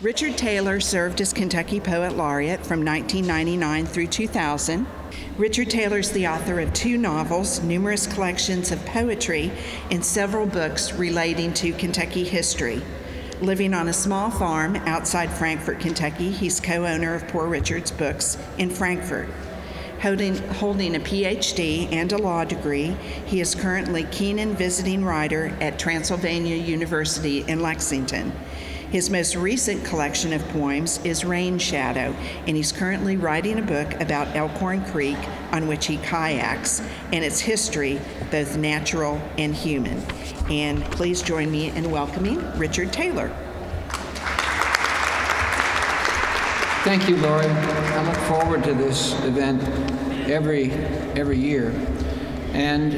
Richard Taylor served as Kentucky Poet Laureate from 1999 through 2000. Richard Taylor is the author of 2 novels, numerous collections of poetry, and several books relating to Kentucky history. Living on a small farm outside Frankfort, Kentucky, he's co-owner of Poor Richard's Books in Frankfort. Holding a PhD and a law degree, he is currently Keenan Visiting Writer at Transylvania University in Lexington. His most recent collection of poems is Rain Shadow, and he's currently writing a book about Elkhorn Creek on which he kayaks and its history, both natural and human. And please join me in welcoming Richard Taylor. Thank you, Lori. I look forward to this event every year. And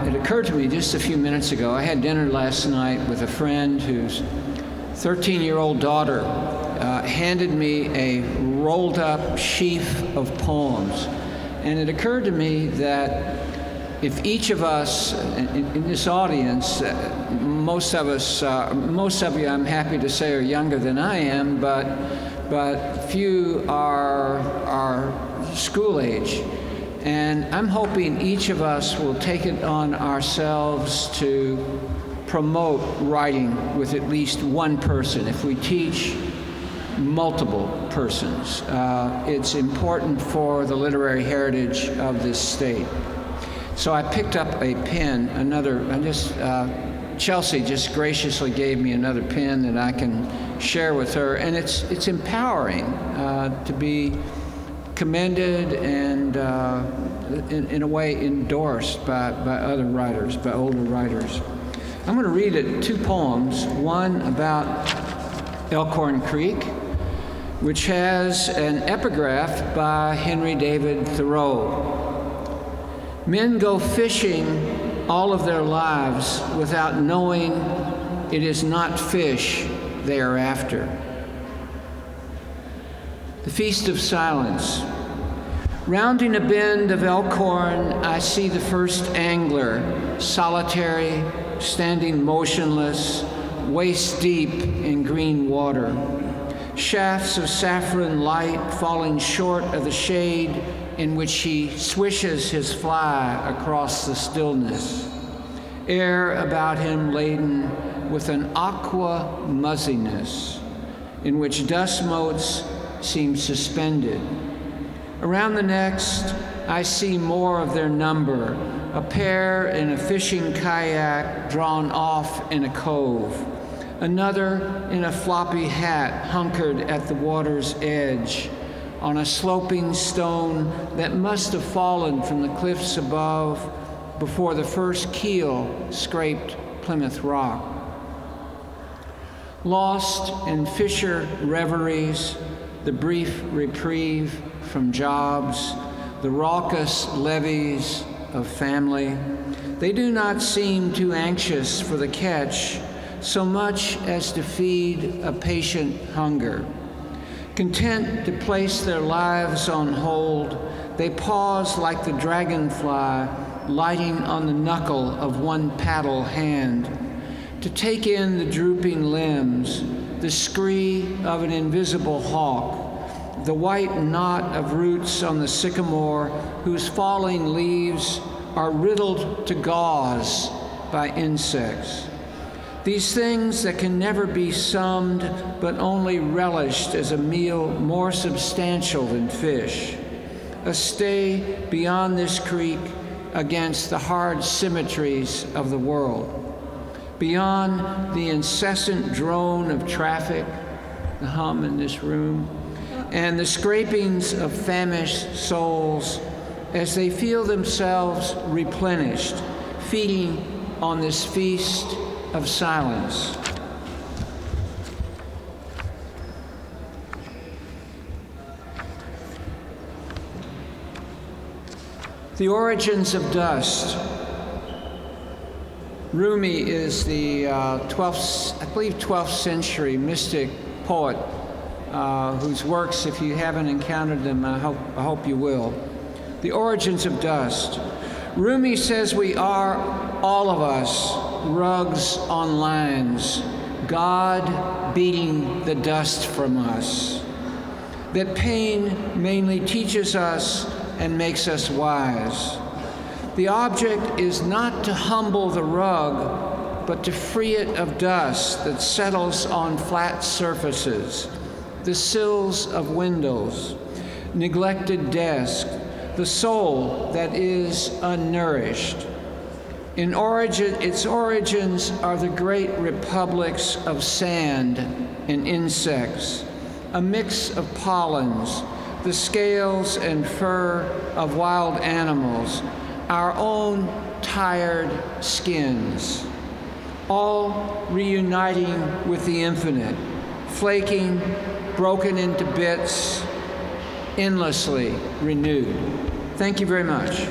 it occurred to me just a few minutes ago, I had dinner last night with a friend whose 13-year-old daughter handed me a rolled-up sheaf of poems. And it occurred to me that if each of us in this audience, most of you, I'm happy to say, are younger than I am, but few are school age. And I'm hoping each of us will take it on ourselves to promote writing with at least one person. If we teach multiple persons, it's important for the literary heritage of this state. So I picked up a pen, Chelsea just graciously gave me another pen that I can share with her, and it's empowering to be commended and in a way endorsed by other writers, by older writers. I'm going to read 2 poems, one about Elkhorn Creek, which has an epigraph by Henry David Thoreau. Men go fishing all of their lives without knowing it is not fish they are after. The Feast of Silence. Rounding a bend of Elkhorn, I see the first angler, solitary, standing motionless, waist deep in green water. Shafts of saffron light falling short of the shade in which he swishes his fly across the stillness. Air about him laden with an aqua muzziness in which dust motes seem suspended. Around the next, I see more of their number, a pair in a fishing kayak drawn off in a cove, another in a floppy hat hunkered at the water's edge, on a sloping stone that must have fallen from the cliffs above before the first keel scraped Plymouth Rock. Lost in fisher reveries, the brief reprieve from jobs, the raucous levies of family, they do not seem too anxious for the catch so much as to feed a patient hunger. Content to place their lives on hold, they pause like the dragonfly lighting on the knuckle of one paddle hand, to take in the drooping limbs, the scree of an invisible hawk, the white knot of roots on the sycamore whose falling leaves are riddled to gauze by insects. These things that can never be summed, but only relished as a meal more substantial than fish. A stay beyond this creek against the hard symmetries of the world. Beyond the incessant drone of traffic, the hum in this room, and the scrapings of famished souls as they feel themselves replenished, feeding on this feast of silence. The origins of dust. Rumi is the 12th century mystic poet whose works, if you haven't encountered them, I hope you will. The origins of dust. Rumi says we are, all of us, rugs on lines, God beating the dust from us. That pain mainly teaches us and makes us wise. The object is not to humble the rug, but to free it of dust that settles on flat surfaces, the sills of windows, neglected desks, the soul that is unnourished. Its origins are the great republics of sand and insects, a mix of pollens, the scales and fur of wild animals, our own tired skins, all reuniting with the infinite, flaking, broken into bits, endlessly renewed. Thank you very much.